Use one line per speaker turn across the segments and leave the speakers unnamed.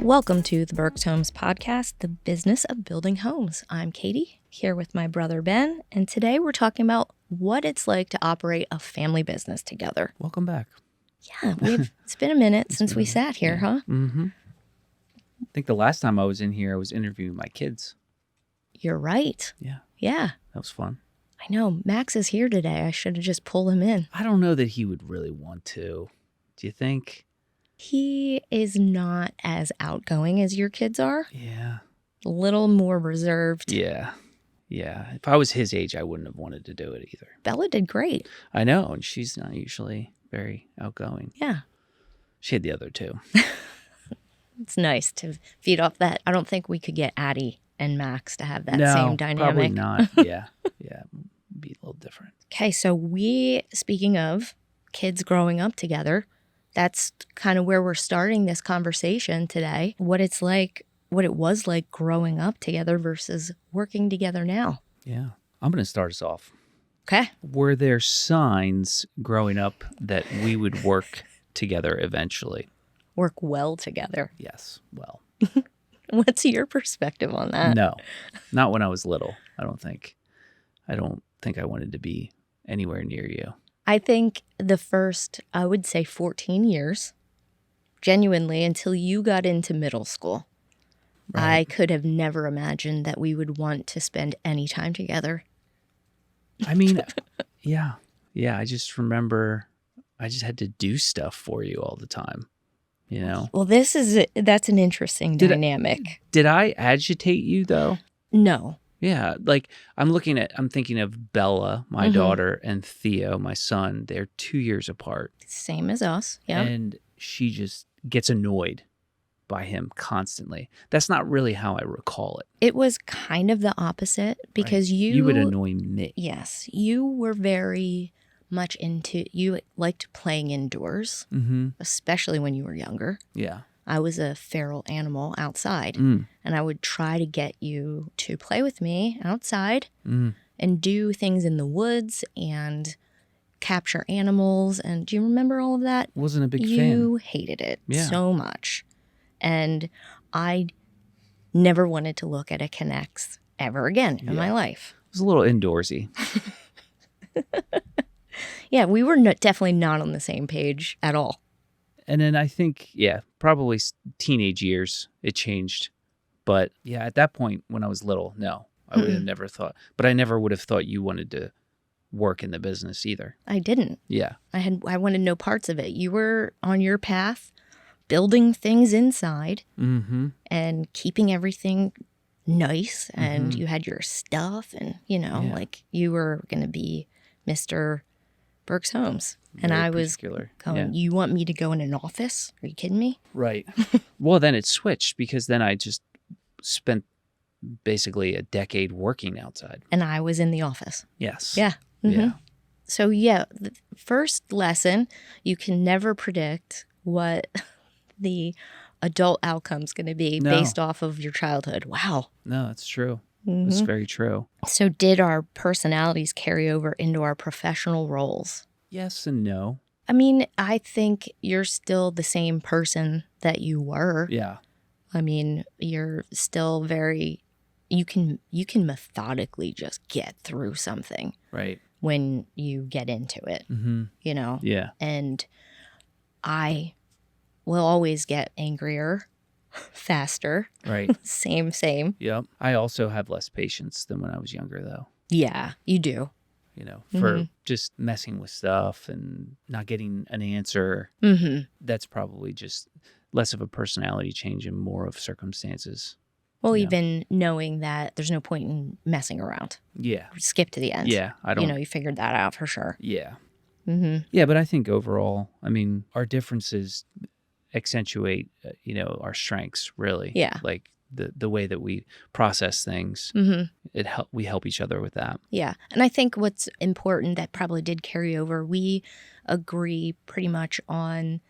Welcome to the Berks Homes podcast, the business of building homes. I'm Katie, here with my brother Ben, and today we're talking about what it's like to operate a family business together.
Welcome back.
Yeah, it's been a minute since we sat here, huh?
Mm-hmm. I think the last time I was in here, I was interviewing my kids.
You're right.
Yeah.
Yeah.
That was fun.
I know. Max is here today. I should have just pulled him in.
I don't know that he would really want to. Do you think?
He is not as outgoing as your kids are.
Yeah.
A little more reserved.
Yeah. Yeah. If I was his age, I wouldn't have wanted to do it either.
Bella did great.
I know. And she's not usually very outgoing.
Yeah.
She had the other two.
It's nice to feed off that. I don't think we could get Addie and Max to have that
No,
same dynamic.
Probably not. Yeah. Yeah. It'd be a little different.
Okay, so speaking of kids growing up together, that's kind of where we're starting this conversation today. What it was like growing up together versus working together now.
Yeah. I'm going to start us off.
Okay.
Were there signs growing up that we would work together eventually?
Work well together.
Yes. Well.
What's your perspective on that?
No, not when I was little. I don't think I wanted to be anywhere near you.
I think the first, I would say 14 years, genuinely, until you got into middle school,
Right.
I could have never imagined that we would want to spend any time together.
I mean, yeah. I just remember I just had to do stuff for you all the time, you know?
Well, that's an interesting dynamic.
Did I agitate you though?
No.
Yeah, like I'm thinking of Bella, my daughter, and Theo, my son. They're 2 years apart.
Same as us. Yeah.
And she just gets annoyed by him constantly. That's not really how I recall it.
It was kind of the opposite because
Right. You would annoy me.
Yes. You were very much you liked playing indoors, especially when you were younger.
Yeah.
I was a feral animal outside, and I would try to get you to play with me outside and do things in the woods and capture animals. And do you remember all of that?
Wasn't a big fan.
You hated it so much. And I never wanted to look at a Connects ever again in my life.
It was a little indoorsy.
Yeah, we were definitely not on the same page at all.
And then I think, probably teenage years, it changed. But yeah, at that point when I was little, no, I would have never thought. But I never would have thought you wanted to work in the business either.
I didn't.
Yeah.
I wanted no parts of it. You were on your path, building things inside and keeping everything nice. And you had your stuff and, like you were going to be Mr. Berks Homes. And I was going, you want me to go in an office? Are you kidding me?
Right. Well, then it switched because then I just spent basically a decade working outside.
And I was in the office.
Yes.
Yeah.
Yeah.
So, the first lesson, you can never predict what the adult outcome's going to be based off of your childhood. Wow.
No, that's true. It's very true.
So did our personalities carry over into our professional roles?
Yes and no.
I mean, I think you're still the same person that you were.
Yeah.
I mean, you're still you can methodically just get through something.
Right.
When you get into it,
Yeah.
And I will always get angrier, faster.
Right.
Same.
Yep. I also have less patience than when I was younger, though.
Yeah, you do.
For just messing with stuff and not getting an answer. That's probably just less of a personality change and more of circumstances.
Well, even knowing that there's no point in messing around.
Yeah.
Skip to the end.
Yeah. I don't.
You figured that out for sure.
Yeah. Yeah, but I think overall, our differences accentuate, our strengths, really.
Yeah.
Like the way that we process things, we help each other with that.
Yeah. And I think what's important that probably did carry over, we agree pretty much on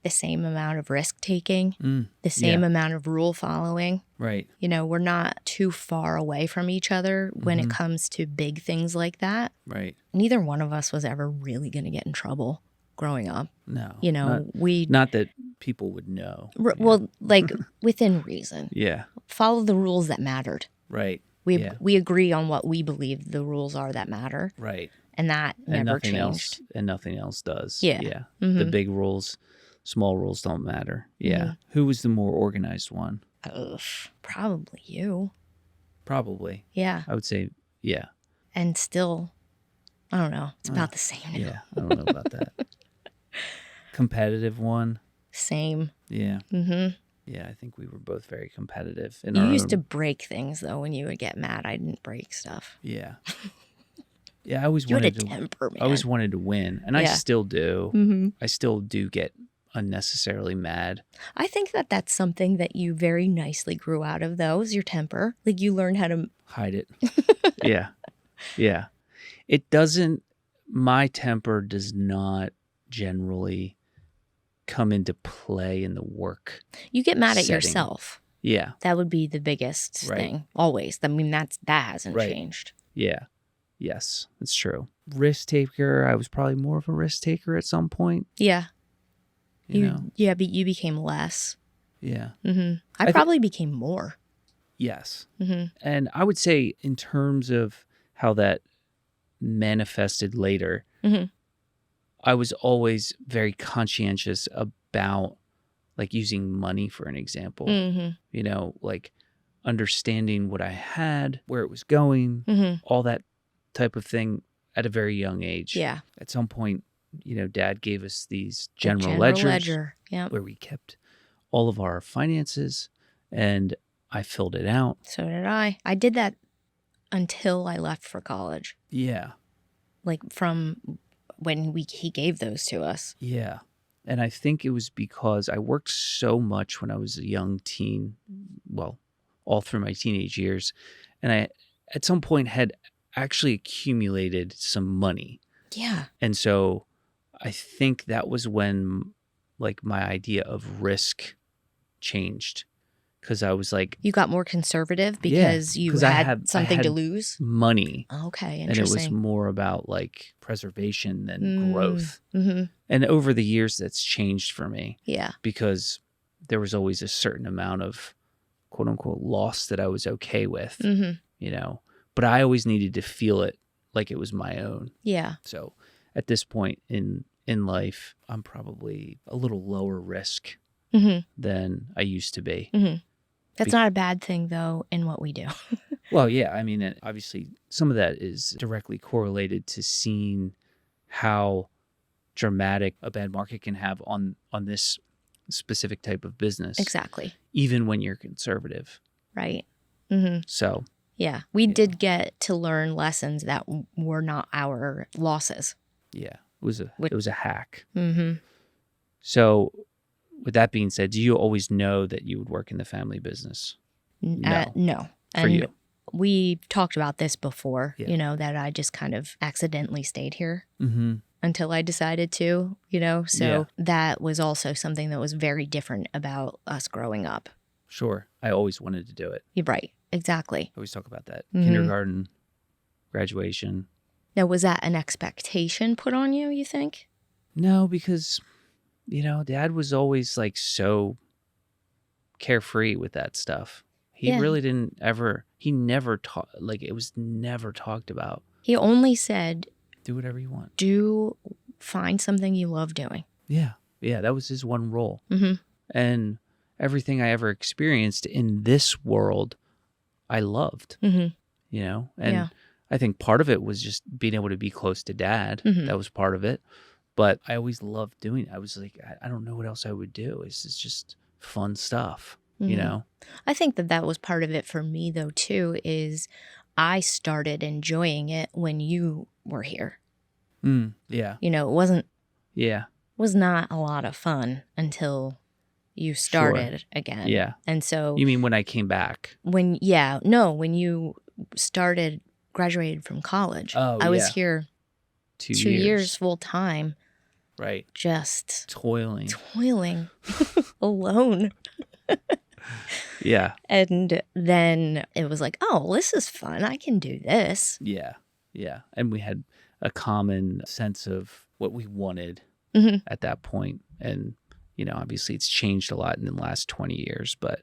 the same amount of risk taking, the same amount of rule following.
Right.
We're not too far away from each other when it comes to big things like that.
Right.
Neither one of us was ever really going to get in trouble. growing up.
No.
You know,
not that people would know.
well, like within reason.
Yeah.
Follow the rules that mattered.
Right.
We agree on what we believe the rules are that matter.
Right.
And that never changed.
And nothing else does.
Yeah.
Yeah.
Mm-hmm.
The big rules, small rules don't matter. Yeah.
Mm-hmm.
Who was the more organized one?
Probably you.
Probably.
Yeah.
I would say, yeah.
And still, I don't know. It's about the same now.
Yeah. I don't know about that. Competitive one?
Same.
Yeah.
Mm-hmm.
Yeah, I think we were both very competitive. In
You
our
used
own...
to break things, though, when you would get mad. I didn't break stuff.
Yeah. Yeah, I always
You
wanted
had a temper, man.
I always wanted to win, and I still do.
Mm-hmm.
I still do get unnecessarily mad.
I think that that's something that you very nicely grew out of, though, is your temper. Like, you learned how to...
Hide it. Yeah. Yeah. It doesn't... My temper does not generally come into play in the work.
You get mad at
setting.
Yourself.
Yeah.
That would be the biggest thing. Always. I mean, that hasn't changed.
Yeah. Yes, it's true. Risk taker. I was probably more of a risk taker at some point.
Yeah.
You know?
Yeah, but you became less.
Yeah.
Mm-hmm. I probably became more.
Yes.
Mm-hmm.
And I would say in terms of how that manifested later,
mm-hmm.
I was always very conscientious about like using money for an example.
Mm-hmm.
You know, like understanding what I had, where it was going,
mm-hmm.
all that type of thing at a very young age.
Yeah.
At some point, you know, Dad gave us these general ledgers where we kept all of our finances, and I filled it out.
So did I. I did that until I left for college.
Yeah.
Like from when he gave those to us.
Yeah. And I think it was because I worked so much when I was a young teen, well, all through my teenage years. And I, at some point, had actually accumulated some money.
Yeah.
And so I think that was when, like, my idea of risk changed. Because I was like...
You got more conservative because you had something to lose?
Money.
Okay, interesting.
And it was more about, like, preservation than growth.
Mm-hmm.
And over the years, that's changed for me.
Yeah.
Because there was always a certain amount of, quote unquote, loss that I was okay with, you know. But I always needed to feel it like it was my own. Yeah. So at this point in life, I'm probably a little lower risk than I used to be.
Mm-hmm. That's not a bad thing, though, in what we do.
Well, yeah. I mean, obviously, some of that is directly correlated to seeing how dramatic a bad market can have on this specific type of business.
Exactly.
Even when you're conservative.
Right. Mm-hmm.
So.
Yeah. We did get to learn lessons that were not our losses.
Yeah. It was a hack.
Mm-hmm.
So, with that being said, do you always know that you would work in the family business?
No.
For you?
We talked about this before, you know, that I just kind of accidentally stayed here until I decided to, you know. So that was also something that was very different about us growing up.
Sure. I always wanted to do it.
You're right. Exactly.
I always talk about that. Kindergarten, graduation.
Now, was that an expectation put on you, you think?
No, because, you know, Dad was always like so carefree with that stuff. He really didn't ever, he never talked, like it was never talked about.
He only said,
do whatever you want.
Find something you love doing.
Yeah. Yeah. That was his one role. And everything I ever experienced in this world, I loved, you know, and I think part of it was just being able to be close to Dad. That was part of it. But I always loved doing it. I was like, I don't know what else I would do. It's just fun stuff, you know?
I think that was part of it for me, though, too, is I started enjoying it when you were here.
Yeah.
You know, it wasn't.
Yeah.
Was not a lot of fun until you started again.
Yeah.
And so.
You mean when I came back?
When you graduated from college.
Oh,
I was here
2
years full time.
Right.
Just
toiling
alone.
Yeah.
And then it was like, oh, this is fun. I can do this.
Yeah. Yeah. And we had a common sense of what we wanted. at that point. And, obviously it's changed a lot in the last 20 years, but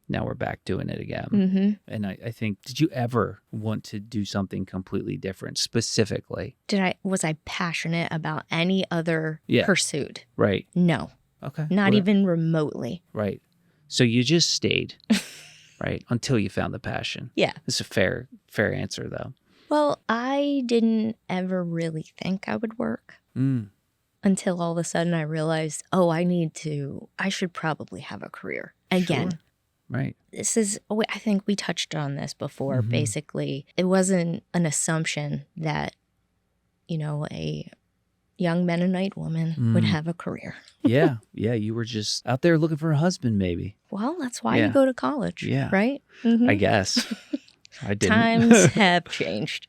now we're back doing it again. And I think, did you ever want to do something completely different specifically?
Was I passionate about any other pursuit?
Right.
No.
Okay.
Not even remotely.
Right. So you just stayed, right, until you found the passion.
Yeah.
It's a fair answer, though.
Well, I didn't ever really think I would work until all of a sudden I realized, I should probably have a career again.
Sure. Right.
I think we touched on this before. Basically, it wasn't an assumption that, a young Mennonite woman would have a career.
Yeah. You were just out there looking for a husband, maybe.
Well, that's why you go to college.
Yeah.
Right?
I guess. I didn't.
Times have changed.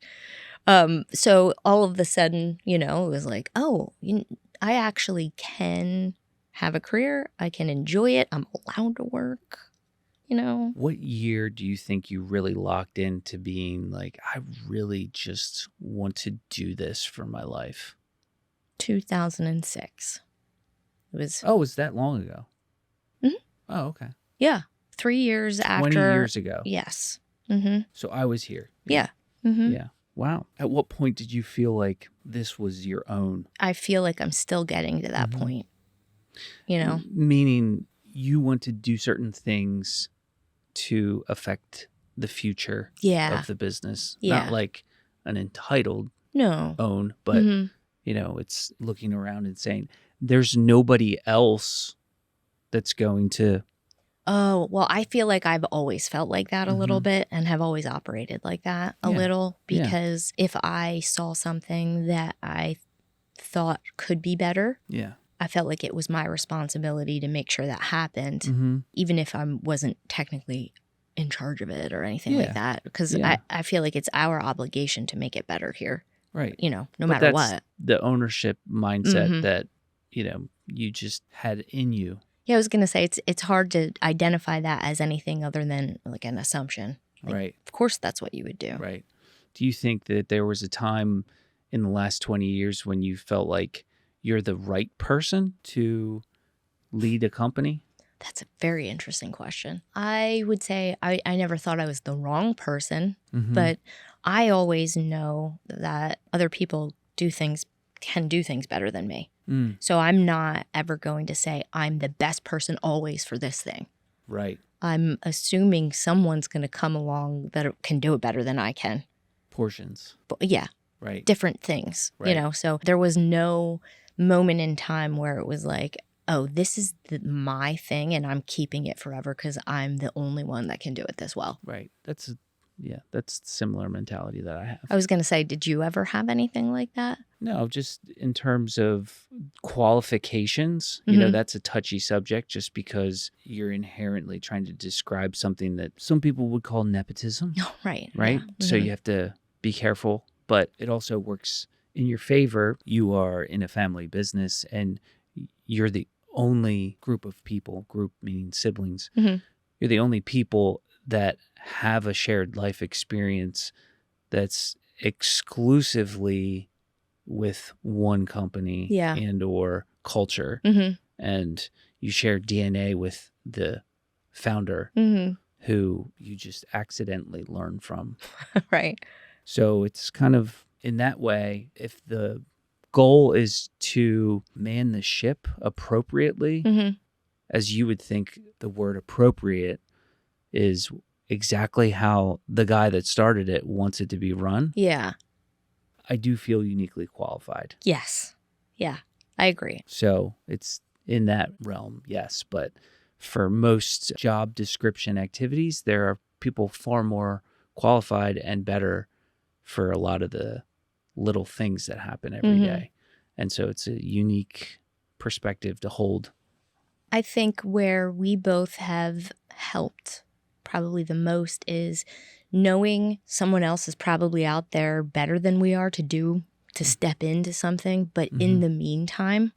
So all of a sudden, it was like, I actually can have a career. I can enjoy it. I'm allowed to work.
What year do you think you really locked into being like, I really just want to do this for my life?
2006. It was.
Oh, was that long ago? Oh, okay.
Yeah. 3 years after.
20 years ago.
Yes.
So I was here.
Yeah.
Yeah. Wow. At what point did you feel like this was your own?
I feel like I'm still getting to that point.
Meaning you want to do certain things to affect the future of the business.
Yeah.
Not like an entitled own, but it's looking around and saying, there's nobody else that's going to.
Oh, well, I feel like I've always felt like that a little bit and have always operated like that a little, because if I saw something that I thought could be better, I felt like it was my responsibility to make sure that happened, even if I wasn't technically in charge of it or anything like that, because I feel like it's our obligation to make it better here.
Right.
No matter what.
The ownership mindset that, you just had in you.
Yeah, I was going to say it's hard to identify that as anything other than like an assumption. Like,
right.
Of course that's what you would do.
Right. Do you think that there was a time in the last 20 years when you felt like you're the right person to lead a company?
That's a very interesting question. I would say I never thought I was the wrong person, but I always know that other people can do things better than me. So I'm not ever going to say I'm the best person always for this thing.
Right.
I'm assuming someone's going to come along that can do it better than I can.
Portions.
But yeah.
Right.
Different things, So there was no moment in time where it was like, oh, this is my thing and I'm keeping it forever because I'm the only one that can do it this well.
Right. That's similar mentality that I have.
I was going to say, did you ever have anything like that?
No, just in terms of qualifications, that's a touchy subject just because you're inherently trying to describe something that some people would call nepotism.
Oh, right.
Right?
Yeah.
So you have to be careful, but it also works in your favor. You are in a family business and you're the only group meaning siblings. You're the only people that have a shared life experience that's exclusively with one company and or culture. And you share DNA with the founder who you just accidentally learn from.
Right.
So it's kind of in that way, if the goal is to man the ship appropriately, as you would think the word appropriate is exactly how the guy that started it wants it to be run.
Yeah.
I do feel uniquely qualified.
Yes. Yeah, I agree.
So it's in that realm, yes. But for most job description activities, there are people far more qualified and better for a lot of the little things that happen every day. And so it's a unique perspective to hold.
I think where we both have helped probably the most is knowing someone else is probably out there better than we are to step into something. But in the meantime,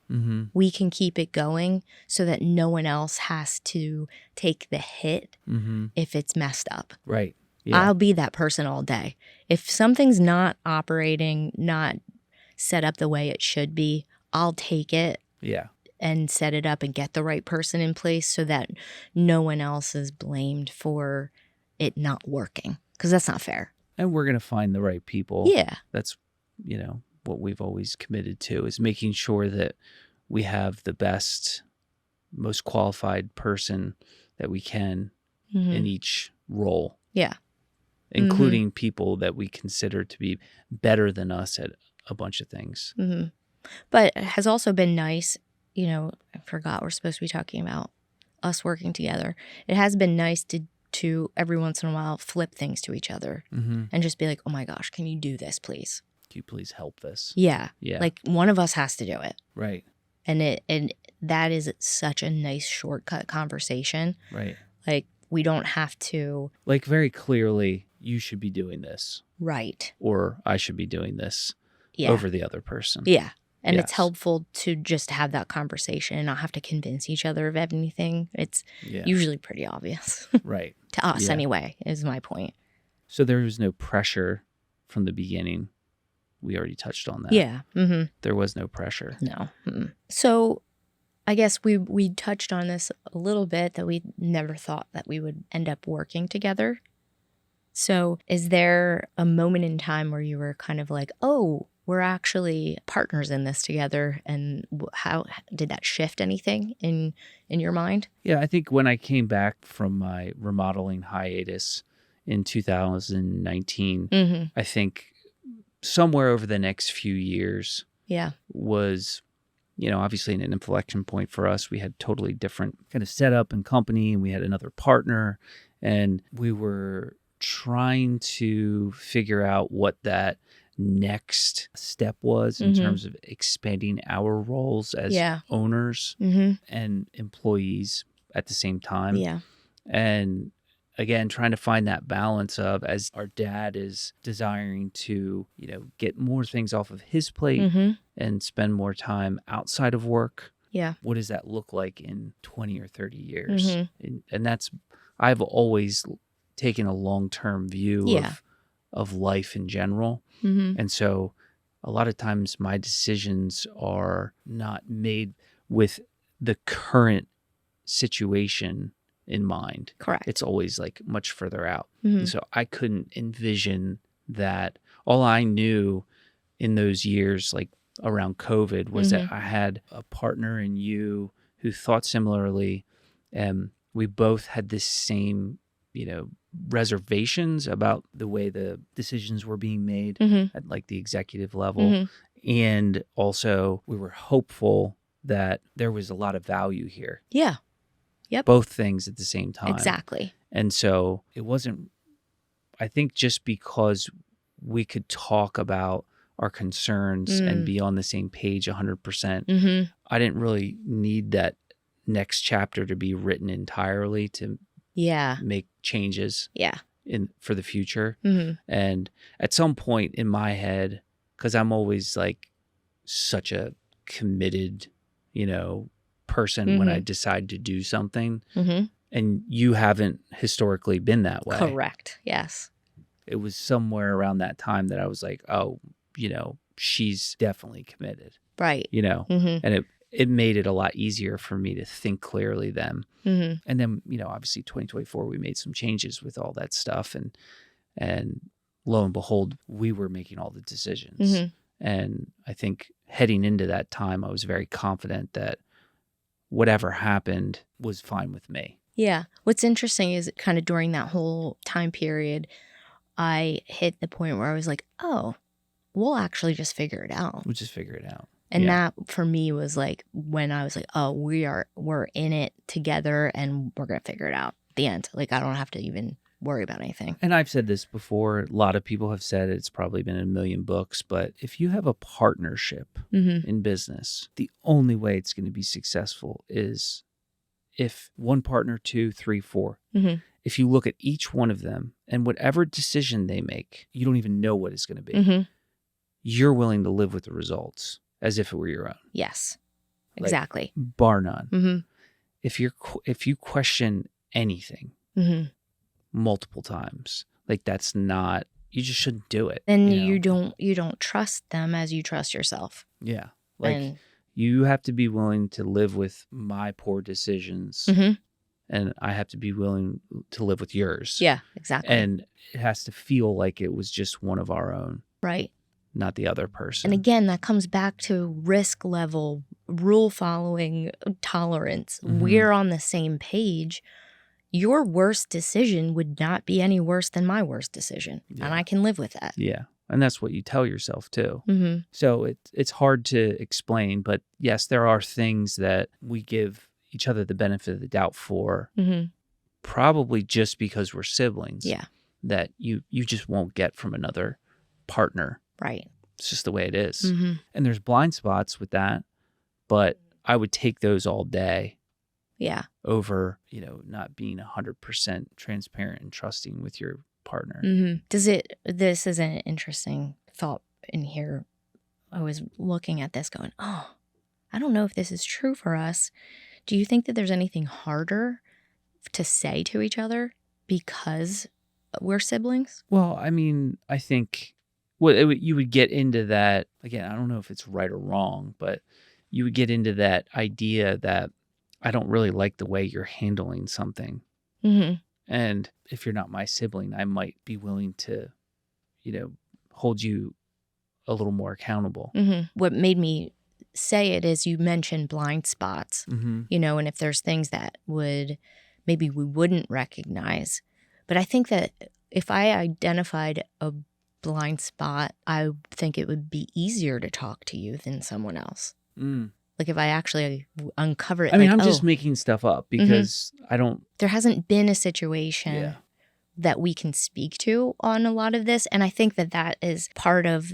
we can keep it going so that no one else has to take the hit if it's messed up.
Right. Yeah.
I'll be that person all day. If something's not operating, not set up the way it should be, I'll take it
Yeah.
and set it up and get the right person in place so that no one else is blamed for it not working. Because that's not fair.
And we're going to find the right people.
Yeah.
That's, what we've always committed to is making sure that we have the best, most qualified person that we can in each role.
Yeah.
Including people that we consider to be better than us at a bunch of things.
But it has also been nice, I forgot we're supposed to be talking about us working together. It has been nice to every once in a while flip things to each other and just be like, oh my gosh, can you do this, please?
Can you please help this?
Yeah.
Yeah.
Like one of us has to do it.
Right.
And that is such a nice shortcut conversation.
Right.
Like we don't have to.
Like very clearly, you should be doing this.
Right.
Or I should be doing this over the other person.
Yeah. And it's helpful to just have that conversation and not have to convince each other of anything. It's usually pretty obvious.
Right.
To us anyway, is my point.
So there was no pressure from the beginning. We already touched on that.
Yeah.
There was no pressure.
No. So I guess we touched on this a little bit, that we never thought that we would end up working together. So is there a moment in time where you were kind of like, oh, we're actually partners in this together? And how did that shift anything in your mind?
Yeah, I think when I came back from my remodeling hiatus in 2019, I think somewhere over the next few years was, obviously an inflection point for us. We had totally different kind of setup and company, and we had another partner, and we were trying to figure out what that next step was in terms of expanding our roles as owners and employees at the same time.
Yeah.
And again, trying to find that balance of, as our dad is desiring to, get more things off of his plate and spend more time outside of work.
Yeah.
What does that look like in 20 or 30 years? And that's, I've always taken a long-term view of life in general. And so a lot of times my decisions are not made with the current situation in mind.
Correct.
It's always like much further out. And so I couldn't envision that. All I knew in those years, like around COVID, was that I had a partner in you who thought similarly. And we both had this same, reservations about the way the decisions were being made at like the executive level. And also we were hopeful that there was a lot of value here.
Yeah. Yep.
Both things at the same time.
Exactly.
And so it wasn't, I think just because we could talk about our concerns and be on the same page 100%, I didn't really need that next chapter to be written entirely to make changes for the future. And at some point in my head, because I'm always like such a committed, person when I decide to do something, and you haven't historically been that way.
Correct. Yes.
It was somewhere around that time that I was like, oh, she's definitely committed.
Right.
And it made it a lot easier for me to think clearly then. And then, obviously 2024, we made some changes with all that stuff. And lo and behold, we were making all the decisions. And I think heading into that time, I was very confident that whatever happened was fine with me.
Yeah. What's interesting is kind of during that whole time period, I hit the point where I was like, oh, we'll actually just figure it out.
We'll just figure it out.
And that for me was like when I was like, oh, we're in it together and we're going to figure it out at the end. Like I don't have to even worry about anything.
And I've said this before. A lot of people have said it. It's probably been in a million books. But if you have a partnership in business, the only way it's going to be successful is if one partner, 2, 3, 4. If you look at each one of them and whatever decision they make, you don't even know what it's going to be. You're willing to live with the results as if it were your own.
Yes, exactly.
Like, bar none. If you question anything multiple times, like that's not, you just shouldn't do it.
Then you don't trust them as you trust yourself.
Yeah. Like, You have to be willing to live with my poor decisions, and I have to be willing to live with yours.
Yeah, exactly.
And it has to feel like it was just one of our own.
Right.
Not the other person.
And again, that comes back to risk level, rule following, tolerance. We're on the same page. Your worst decision would not be any worse than my worst decision.
Yeah.
And I can live with that.
Yeah. And that's what you tell yourself too. So it's hard to explain, but yes, there are things that we give each other the benefit of the doubt for, probably just because we're siblings.
Yeah.
That you just won't get from another partner.
Right.
It's just the way it is. And there's blind spots with that, but I would take those all day.
Yeah.
Over, not being 100% transparent and trusting with your partner.
This is an interesting thought in here. I was looking at this going, I don't know if this is true for us. Do you think that there's anything harder to say to each other because we're siblings?
Well, I mean, I think you would get into that. Again, I don't know if it's right or wrong, but you would get into that idea that I don't really like the way you're handling something. And if you're not my sibling, I might be willing to, hold you a little more accountable.
What made me say it is you mentioned blind spots, and if there's things that maybe we wouldn't recognize. But I think that if I identified a blind spot, I think it would be easier to talk to you than someone else. Like if I actually uncover it.
I mean, I'm just making stuff up because I don't.
There hasn't been a situation that we can speak to on a lot of this. And I think that is part of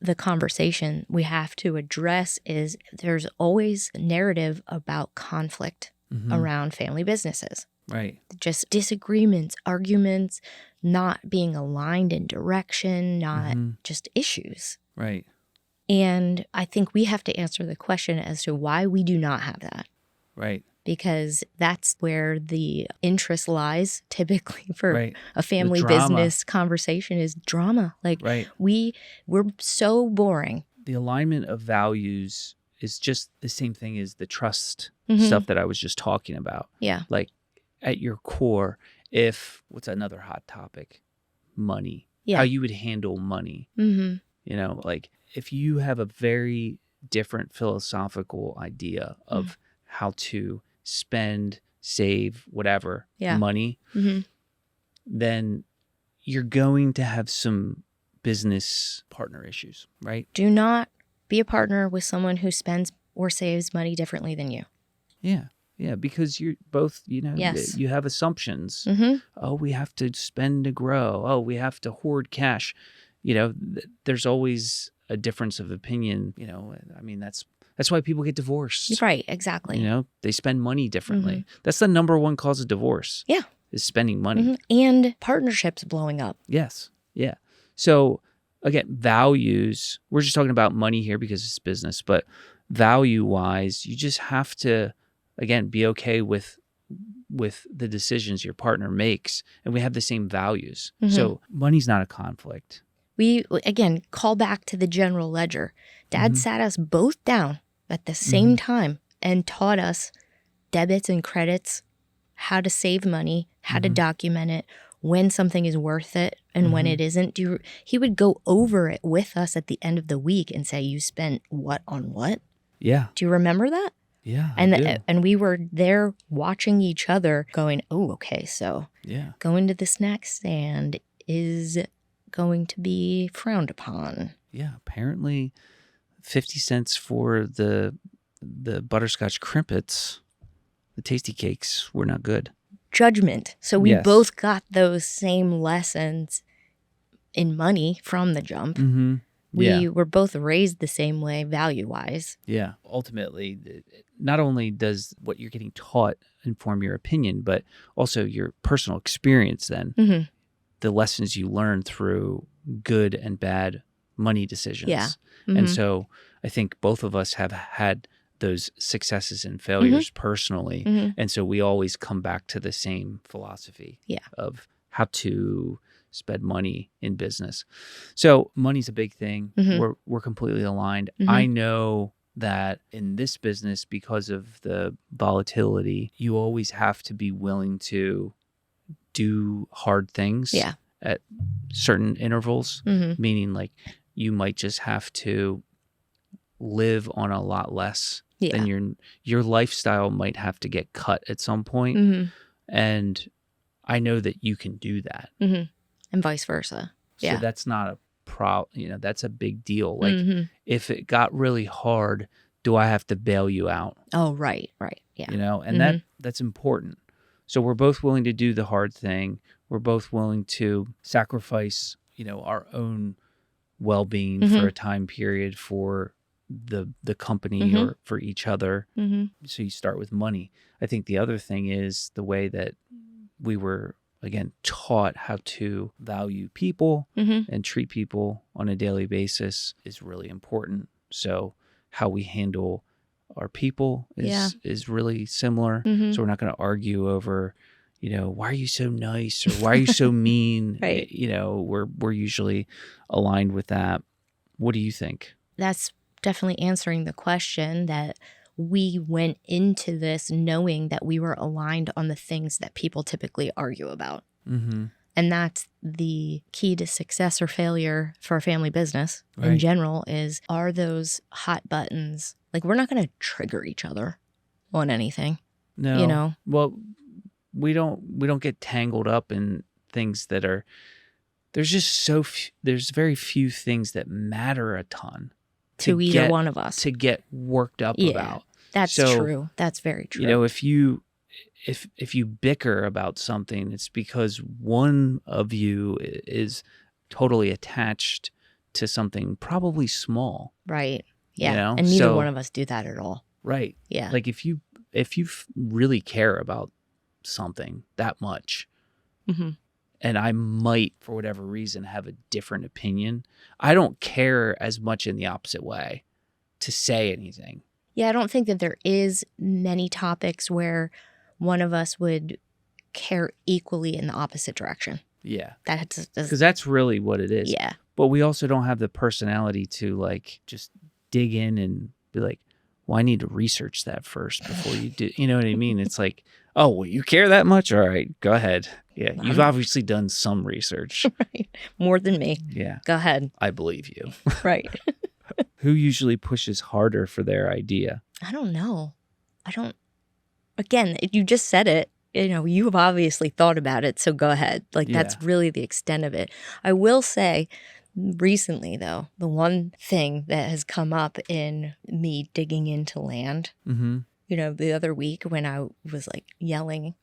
the conversation we have to address is there's always a narrative about conflict around family businesses.
Right.
Just disagreements, arguments, not being aligned in direction, not just issues.
Right.
And I think we have to answer the question as to why we do not have that.
Right.
Because that's where the interest lies typically for a family
drama.
Business conversation is drama. Like we're so boring.
The alignment of values is just the same thing as the trust stuff that I was just talking about.
Yeah.
Like at your core, what's another hot topic? Money.
Yeah.
How you would handle money. Like if you have a very different philosophical idea of how to spend, save, whatever money, then you're going to have some business partner issues, right?
Do not be a partner with someone who spends or saves money differently than you.
Yeah. Yeah, because you're both,
Yes.
you have assumptions. Oh, we have to spend to grow. Oh, we have to hoard cash. There's always a difference of opinion. I mean, that's why people get divorced.
Right, exactly.
They spend money differently. That's the number one cause of divorce.
Yeah.
Is spending money.
And partnerships blowing up.
Yes. Yeah. So again, values, we're just talking about money here because it's business, but value-wise, you just have to, again, be okay with the decisions your partner makes, and we have the same values. So money's not a conflict.
We, again, call back to the general ledger. Dad sat us both down at the same time and taught us debits and credits, how to save money, how to document it, when something is worth it and when it isn't. He would go over it with us at the end of the week and say, you spent what on what?
Yeah.
Do you remember that?
Yeah,
and we were there watching each other going, oh, okay, so going to this next and is going to be frowned upon.
Yeah, apparently 50 cents for the butterscotch crimpets, the tasty cakes, were not good.
Judgment. So we both got those same lessons in money from the jump. We were both raised the same way value-wise. Yeah.
Ultimately, not only does what you're getting taught inform your opinion, but also your personal experience then. The lessons you learn through good and bad money decisions.
Yeah.
And so I think both of us have had those successes and failures personally. And so we always come back to the same philosophy of how to spend money in business. So money's a big thing. We're completely aligned. I know that in this business, because of the volatility, you always have to be willing to do hard things
Yeah.
at certain intervals, meaning like you might just have to live on a lot less than your lifestyle might have to get cut at some point. And I know that you can do that.
And vice versa.
So that's not a problem. That's a big deal. Like if it got really hard, do I have to bail you out?
Oh, right. Yeah.
And that's important. So we're both willing to do the hard thing. We're both willing to sacrifice, our own well-being for a time period for the company or for each other. So you start with money. I think the other thing is the way that we were, again, taught how to value people and treat people on a daily basis is really important. So how we handle our people is really similar. So we're not going to argue over, why are you so nice or why are you so mean?
Right.
We're usually aligned with that. What do you think?
That's definitely answering the question that we went into this knowing that we were aligned on the things that people typically argue about. And that's the key to success or failure for a family business in general are those hot buttons. Like, we're not going to trigger each other on anything.
No. Well, we don't get tangled up in things that are, there's just there's very few things that matter a ton
to either one of us
to get worked up about.
That's true. That's very true.
If you bicker about something, it's because one of you is totally attached to something probably small.
Right. Yeah. And neither one of us do that at all.
Right.
Yeah.
Like if you really care about something that much, and I might, for whatever reason, have a different opinion, I don't care as much in the opposite way to say anything.
Yeah, I don't think that there is many topics where one of us would care equally in the opposite direction.
Yeah.
Because
that's really what it is.
Yeah.
But we also don't have the personality to like just dig in and be like, well, I need to research that first before you do. You know what I mean? It's like, oh, well, you care that much? All right, go ahead. Yeah, you've obviously done some research.
Right. More than me.
Yeah.
Go ahead.
I believe you.
Right.
Who usually pushes harder for their idea?
I don't know. Again, you just said it. You've obviously thought about it, so go ahead. That's really the extent of it. I will say, recently, though, the one thing that has come up in me digging into land, the other week when I was like yelling,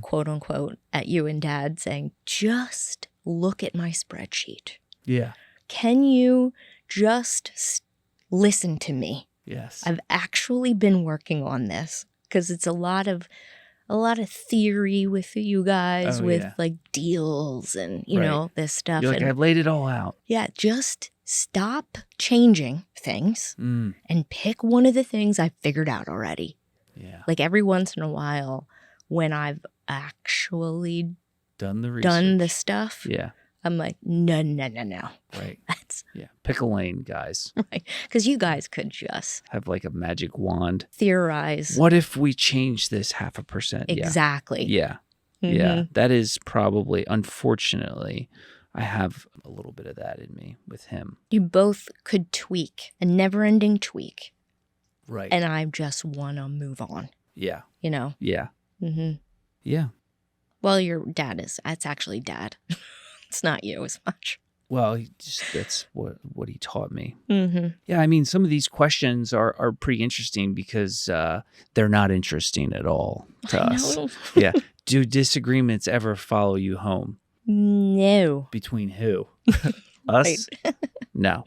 quote unquote, at you and Dad saying, just look at my spreadsheet.
Yeah.
Can you just listen to me?
Yes.
I've actually been working on this because it's a lot of theory with you guys like deals and, this stuff.
You're like, I've laid it all out.
Yeah. Just stop changing things and pick one of the things I've figured out already.
Yeah.
Like every once in a while when I've actually
done the research,
done the stuff.
Yeah.
I'm like, no.
Right. Pick a lane, guys.
Right. Because you guys could just
have like a magic wand.
Theorize.
What if we change this 0.5%?
Exactly.
Yeah. Yeah. That is probably, unfortunately, I have a little bit of that in me with him.
You both could tweak, a never-ending tweak.
Right.
And I just want to move on.
Yeah.
Yeah.
Yeah.
Well, your dad is. It's actually Dad. It's not you as much.
Well, that's what he taught me. Yeah, I mean, some of these questions are pretty interesting because they're not interesting at all to us. Yeah. Do disagreements ever follow you home?
No.
Between who? Us? No.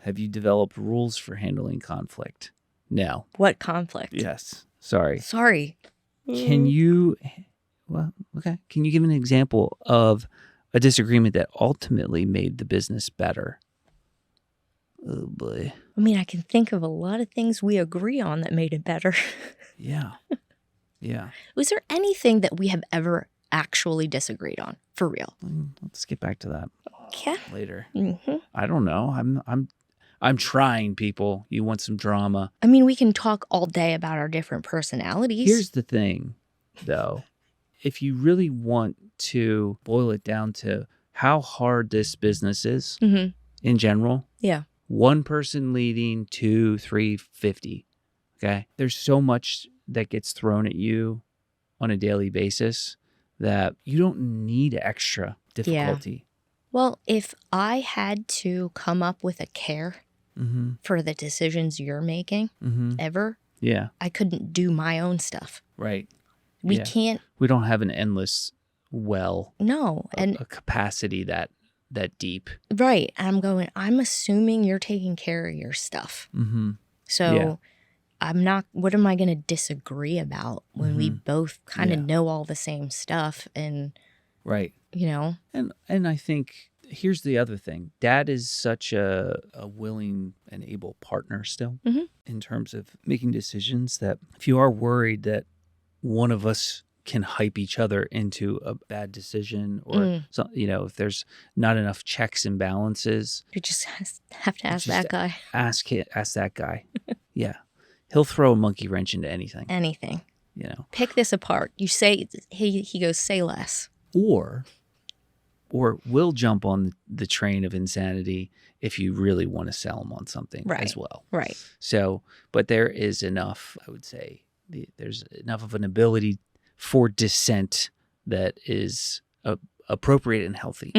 Have you developed rules for handling conflict? No.
What conflict?
Yes. Sorry. Can you give an example of a disagreement that ultimately made the business better? Oh, boy.
I mean, I can think of a lot of things we agree on that made it better.
Yeah.
Was there anything that we have ever actually disagreed on, for real?
Let's get back to that
Okay.
later.
Mm-hmm.
I don't know. I'm trying, people. You want some drama.
I mean, we can talk all day about our different personalities.
Here's the thing, though. If you really want to boil it down to how hard this business is in general,
yeah.
one person leading, 2, 3, 50. Okay. There's so much that gets thrown at you on a daily basis that you don't need extra difficulty.
Yeah. Well, if I had to come up with a care for the decisions you're making ever, I couldn't do my own stuff.
Right.
We can't.
We don't have an endless well.
No. And
a capacity that deep.
Right. I'm assuming you're taking care of your stuff. So what am I going to disagree about when we both kind of know all the same stuff and,
right.
You know?
And I think here's the other thing. Dad is such a willing and able partner still in terms of making decisions that if you are worried that one of us can hype each other into a bad decision or if there's not enough checks and balances,
you just have to ask that guy.
Ask that guy. Yeah. He'll throw a monkey wrench into anything. Pick this apart. You say he goes, say less. Or we'll jump on the train of insanity if you really want to sell him on something as well.
Right.
So, but there is enough, I would say, there's enough of an ability for dissent that is appropriate and healthy.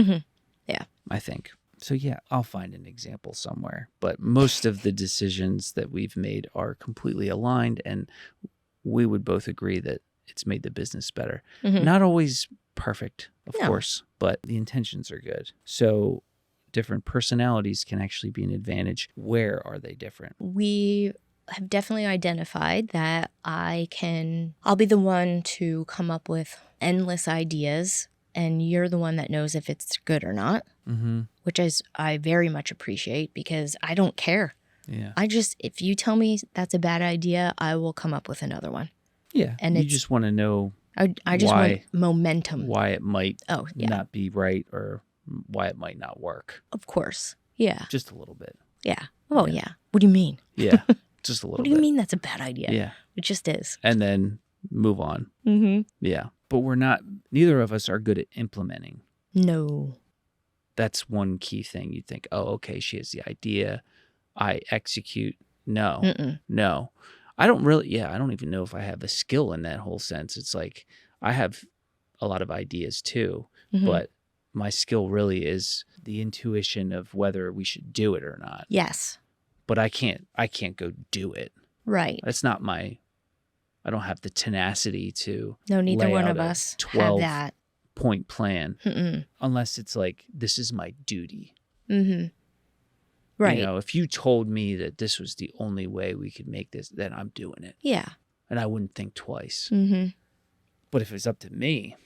Yeah.
I think. So, yeah, I'll find an example somewhere. But most of the decisions that we've made are completely aligned, and we would both agree that it's made the business better. Not always perfect, of course, but the intentions are good. So different personalities can actually be an advantage. Where are they different?
We have definitely identified that I'll be the one to come up with endless ideas, and you're the one that knows if it's good or not, which I very much appreciate because I don't care.
Yeah.
If you tell me that's a bad idea, I will come up with another one.
Yeah. And you just want to know
I just want momentum.
Why it might not be right or why it might not work.
Of course. Yeah.
Just a little bit.
Yeah. Oh, yeah. What do you mean?
Yeah. Just a little bit.
What do you mean that's a bad idea?
Yeah.
It just is.
And then move on. Yeah. But neither of us are good at implementing.
No.
That's one key thing. You'd think, oh, okay, she has the idea. I execute. No. No. I don't even know if I have a skill in that whole sense. It's like I have a lot of ideas too, but my skill really is the intuition of whether we should do it or not.
Yes.
But I can't go do it.
Right.
That's not I don't have the tenacity to
neither
lay
one
out
of
a
us have that
12-point plan unless it's like, this is my duty.
Right.
If you told me that this was the only way we could make this, then I'm doing it.
Yeah.
And I wouldn't think twice. But if it's up to me,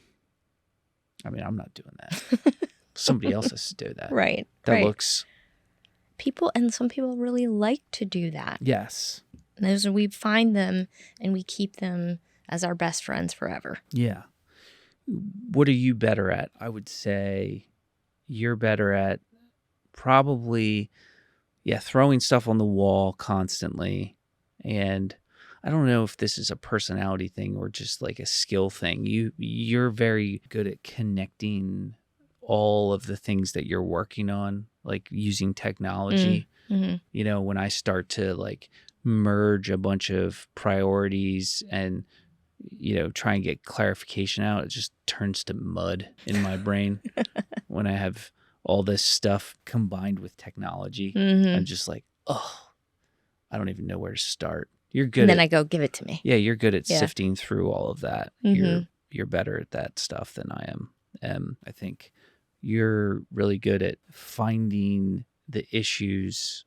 I mean, I'm not doing that. Somebody else has to do that.
Right.
That looks...
Some people really like to do that.
Yes.
We find them and we keep them as our best friends forever.
Yeah. What are you better at? I would say you're better at probably... throwing stuff on the wall constantly. And I don't know if this is a personality thing or just like a skill thing. You're very good at connecting all of the things that you're working on, like using technology. When I start to like merge a bunch of priorities and, try and get clarification out, it just turns to mud in my brain when I have all this stuff combined with technology. I'm just like, I don't even know where to start. You're good.
And then I go, give it to me.
Yeah, you're good at sifting through all of that. You're better at that stuff than I am. I think you're really good at finding the issues.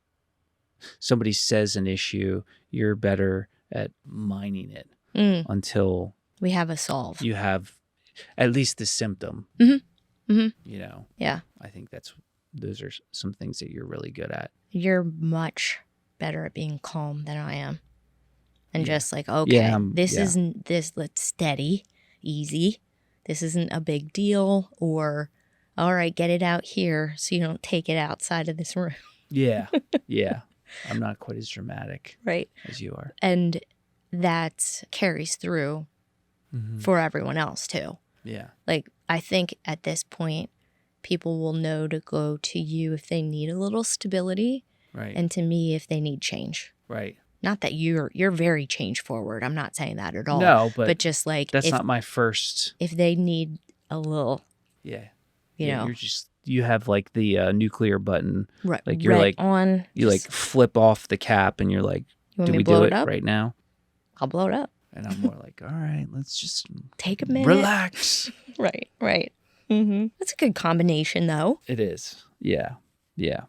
Somebody says an issue, you're better at mining it until
we have a solve.
You have at least the symptom.
Yeah.
I think those are some things that you're really good at.
You're much better at being calm than I am. And just like, okay, let's steady, easy. This isn't a big deal. Or, all right, get it out here so you don't take it outside of this room.
Yeah. Yeah. I'm not quite as dramatic
Right.
as you are.
And that carries through for everyone else too.
Yeah.
Like, I think at this point, people will know to go to you if they need a little stability,
Right.
and to me if they need change.
Right.
Not that you're very change forward. I'm not saying that at all.
No, but
just like
that's not my first.
if they need a little,
Yeah.
you know,
You have like the nuclear button.
right,
Like you're
red
like
on.
you like flip off the cap and you're like,
you want
do
me
we
to blow
do
it
it
up?
right now?
I'll blow it up.
And I'm more like, all right, let's just
Take a minute.
relax.
Right. That's a good combination, though.
It is. Yeah. Yeah.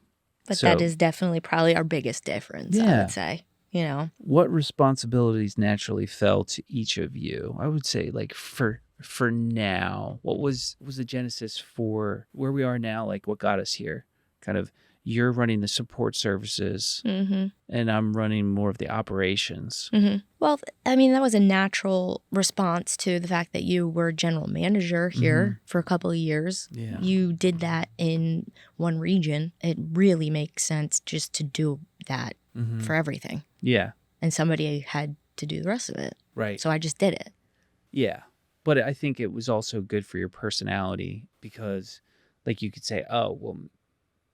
But
So,
that is definitely probably our biggest difference, I
Yeah.
would say. You know,
what responsibilities naturally fell to each of you? I would say, like, for now, what was the genesis for where we are now? Like, what got us here? Kind of, you're running the support services, and I'm running more of the operations.
Well, I mean, that was a natural response to the fact that you were general manager here for a couple of years.
Yeah.
You did that in one region. It really makes sense just to do that for everything.
Yeah.
And somebody had to do the rest of it.
Right.
So I just did it.
Yeah. But I think it was also good for your personality because, like, you could say, oh, well,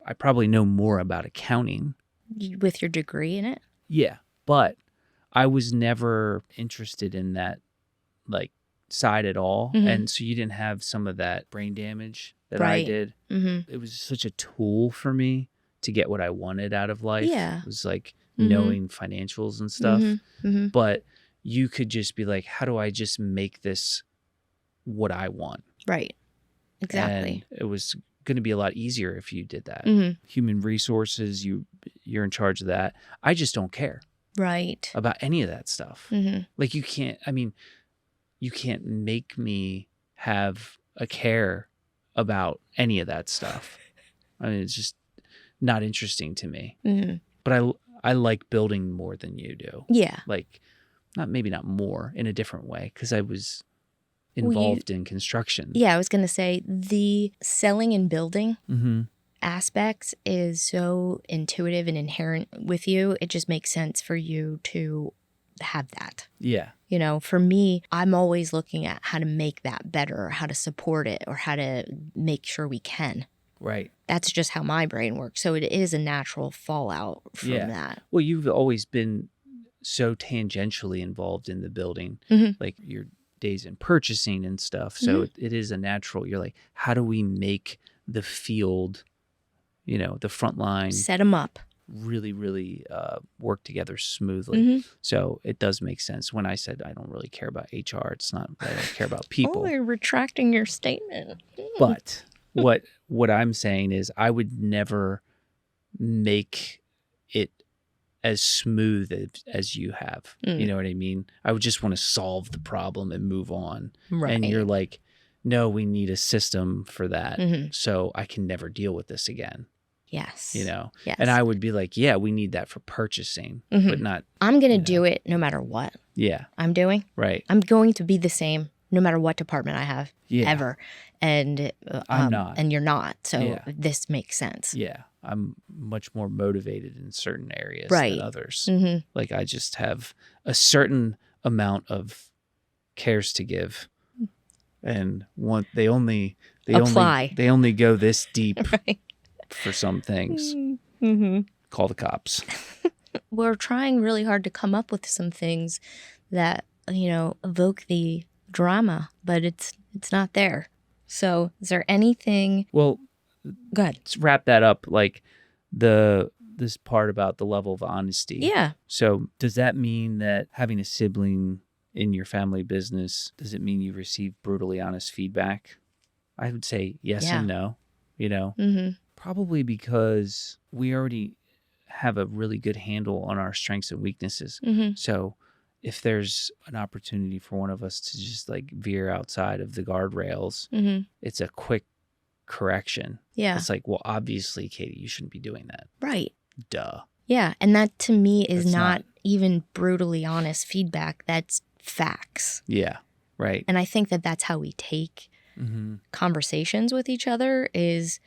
I probably know more about accounting.
With your degree in it?
Yeah. But I was never interested in that, like, side at all. And so you didn't have some of that brain damage that I did. It was such a tool for me to get what I wanted out of life.
Yeah.
It was like knowing financials and stuff. But you could just be like, how do I just make this what I want?
Right. Exactly.
And it was going to be a lot easier if you did that. Human resources, you're in charge of that. I just don't care.
Right.
About any of that stuff. Like you can't make me have a care about any of that stuff. I mean, it's just not interesting to me. But I like building more than you do.
Yeah.
Like, maybe not more, in a different way, because I was involved in construction.
Yeah, I was going to say the selling and building aspects is so intuitive and inherent with you. It just makes sense for you to have that.
Yeah.
You know, for me, I'm always looking at how to make that better, or how to support it, or how to make sure we can.
Right.
That's just how my brain works. So it is a natural fallout from that.
Well, you've always been so tangentially involved in the building, like your days in purchasing and stuff. So it is a natural, you're like, how do we make the field, the front line,
set them up,
really, really work together smoothly. So it does make sense. When I said I don't really care about HR, it's not that I don't care about people.
Oh, you're retracting your statement.
But what I'm saying is I would never make it as smooth as you have. You know what I mean? I would just want to solve the problem and move on.
Right.
And you're like, no, we need a system for that. So I can never deal with this again.
Yes.
Yes.
Yes.
And I would be like, yeah, we need that for purchasing, but not.
I'm going to do it no matter what I'm doing.
Right.
I'm going to be the same no matter what department I have ever. And
I'm not.
And you're not. So this makes sense.
Yeah. I'm much more motivated in certain areas
Right.
than others. Like I just have a certain amount of cares to give. And they only go this deep
Right.
for some things. Call the cops.
We're trying really hard to come up with some things that, evoke the drama, but it's not there. So is there anything?
Well,
go ahead.
Let's wrap that up. Like this part about the level of honesty.
Yeah.
So does that mean that having a sibling in your family business, does it mean you receive brutally honest feedback? I would say yes and no, Probably because we already have a really good handle on our strengths and weaknesses. So if there's an opportunity for one of us to just like veer outside of the guardrails, it's a quick correction.
Yeah.
It's like, well, obviously, Katie, you shouldn't be doing that.
Right.
Duh.
Yeah. And that to me is
That's
not even brutally honest feedback. That's facts.
Yeah. Right.
And I think that that's how we take conversations with each other is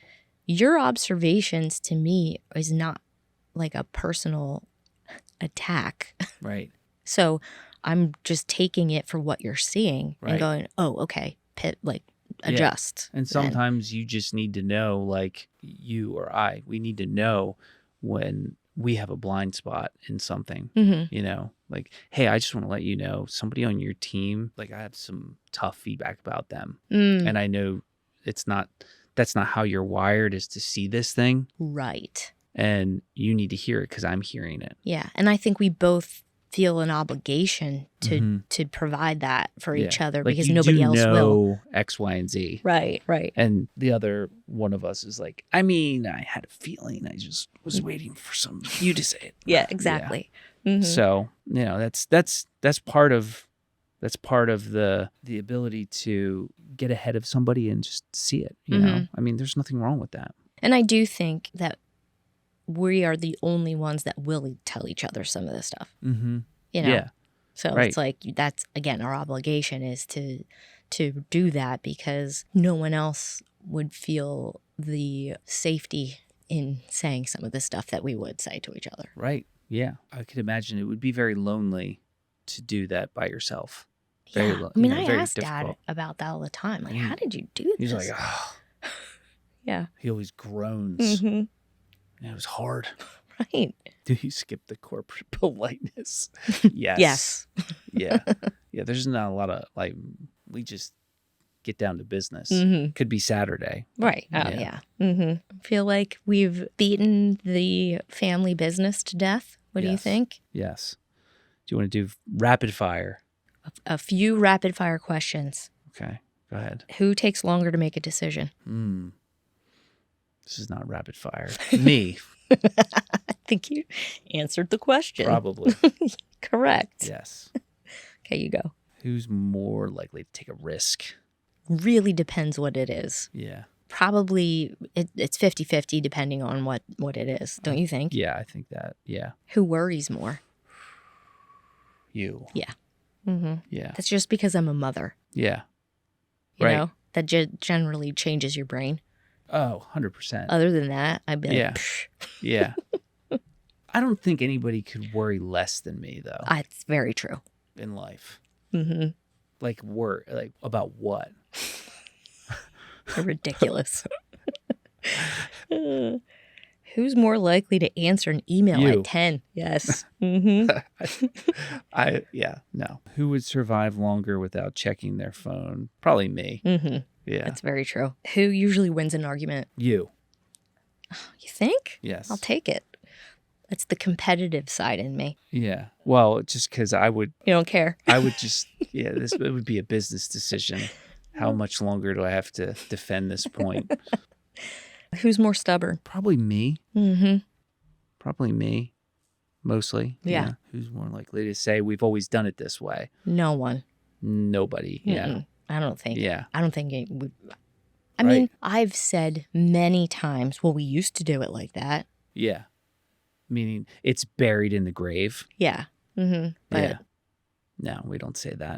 your observations to me is not like a personal attack.
Right.
So I'm just taking it for what you're seeing
Right.
and going, oh, okay, adjust.
And sometimes you just need to know, like you or I, we need to know when we have a blind spot in something, you know, like, hey, I just want to let you know somebody on your team, like I have some tough feedback about them. And I know that's not how you're wired, is to see this thing.
Right.
And you need to hear it because I'm hearing it.
Yeah. And I think we both feel an obligation to provide that for each other,
like
because nobody else will.
X, Y, and Z.
Right.
And the other one of us is like, I mean, I had a feeling. I just was waiting for you to say it.
Yeah, exactly.
Yeah. So, you know, that's part of the ability to get ahead of somebody and just see it. You know, I mean, there's nothing wrong with that.
And I do think that we are the only ones that will tell each other some of this stuff. You know?
Yeah.
So it's like, that's, again, our obligation is to do that, because no one else would feel the safety in saying some of the stuff that we would say to each other.
Right. Yeah. I could imagine it would be very lonely to do that by yourself. Very
I mean, I
very
ask
difficult.
Dad about that all the time. Like, how did you do this?
He's like, oh.
Yeah.
He always groans. And it was hard.
Right.
Do you skip the corporate politeness? Yes.
Yes.
Yeah. Yeah. There's not a lot of, like, we just get down to business. Could be Saturday.
Right. Oh, yeah. I feel like we've beaten the family business to death. What do you think?
Yes. Do you want to do rapid fire?
A few rapid fire questions.
Okay. Go ahead.
Who takes longer to make a decision?
This is not rapid fire. Me.
I think you answered the question.
Probably.
Correct.
Yes.
Okay, you go.
Who's more likely to take a risk?
Really depends what it is.
Yeah.
Probably it's 50-50 depending on what it is. Don't you think?
Yeah, I think that. Yeah.
Who worries more?
You.
Yeah.
Yeah.
That's just because I'm a mother.
Yeah.
You know? That generally changes your brain.
Oh, 100%.
Other than that, I'd be like, psh.
Yeah. I don't think anybody could worry less than me, though.
It's very true.
In life. Like, about what?
They're ridiculous. Who's more likely to answer an email at 10? Yes.
No. Who would survive longer without checking their phone? Probably me. Yeah.
That's very true. Who usually wins an argument?
You.
You think?
Yes.
I'll take it. That's the competitive side in me.
Yeah. Well, just because I would.
You don't care.
I would just, it would be a business decision. How much longer do I have to defend this point?
Who's more stubborn?
Probably me. Probably me. Mostly.
Yeah.
Who's more likely to say, we've always done it this way?
No one.
Nobody. Yeah.
I don't think.
Yeah.
I don't think it would. I mean, I've said many times, well, we used to do it like that.
Yeah. Meaning it's buried in the grave.
Yeah. But
yeah. No, we don't say that.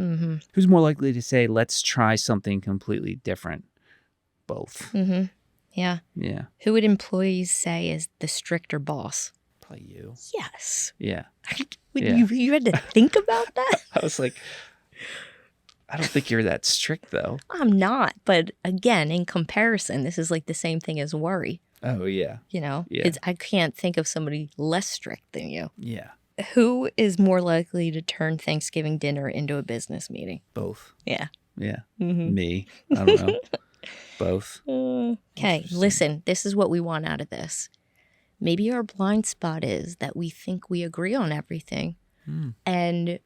Who's more likely to say, let's try something completely different? Both.
Yeah.
Yeah.
Who would employees say is the stricter boss?
Probably you.
Yes.
Yeah.
You had to think about that?
I was like, I don't think you're that strict, though.
I'm not. But again, in comparison, this is like the same thing as worry.
Oh, yeah.
You know?
Yeah.
I can't think of somebody less strict than you.
Yeah.
Who is more likely to turn Thanksgiving dinner into a business meeting?
Both.
Yeah.
Yeah. Me. I don't know. Both.
Okay, listen, this is what we want out of this. Maybe our blind spot is that we think we agree on everything. And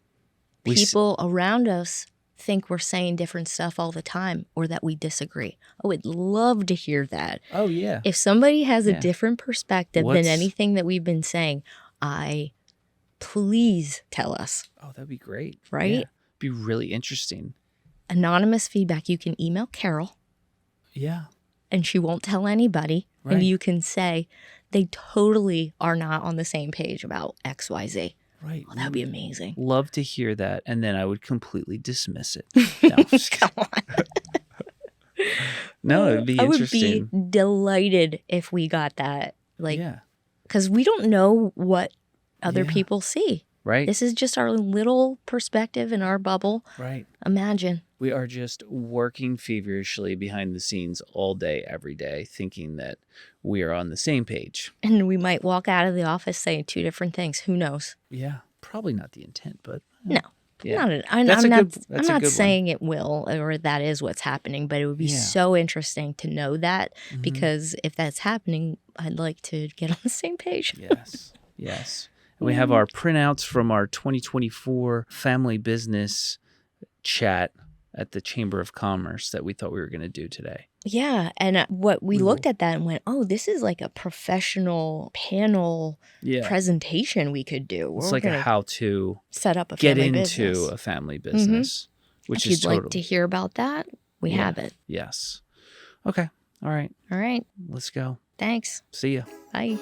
people around us think we're saying different stuff all the time, or that we disagree. I would love to hear that.
Oh, yeah.
If somebody has a different perspective than anything that we've been saying, please tell us.
Oh, that'd be great.
Right?
Yeah. Be really interesting.
Anonymous feedback. You can email Carol.
Yeah.
And she won't tell anybody.
Right.
And you can say they totally are not on the same page about XYZ.
Right.
Oh, that would be amazing.
Love to hear that. And then I would completely dismiss it. No.
Come on.
No, it'd be interesting.
I would be delighted if we got that. Like, because we don't know what other
Yeah.
people see.
Right.
This is just our little perspective in our bubble.
Right.
Imagine.
We are just working feverishly behind the scenes all day, every day, thinking that we are on the same page.
And we might walk out of the office saying two different things. Who knows?
Yeah. Probably not the intent, but
No.
yeah.
I'm
That's a
not,
good
I'm not
one.
saying it will or that is what's happening, but it would be
Yeah.
so interesting to know that
Mhm.
because if that's happening, I'd like to get on the same page.
Yes. Yes. And we have our printouts from our 2024 family business chat at the Chamber of Commerce that we thought we were going to do today.
Yeah. And what we looked at that and went, oh, this is like a professional panel presentation we could do.
It's
We're
like a
gonna
how to
set up a
get
family
into
business.
a family business, which
If
is
you'd like to hear about that, we have it.
Yes. Okay. All right.
All right.
Let's go.
Thanks.
See ya.
Bye.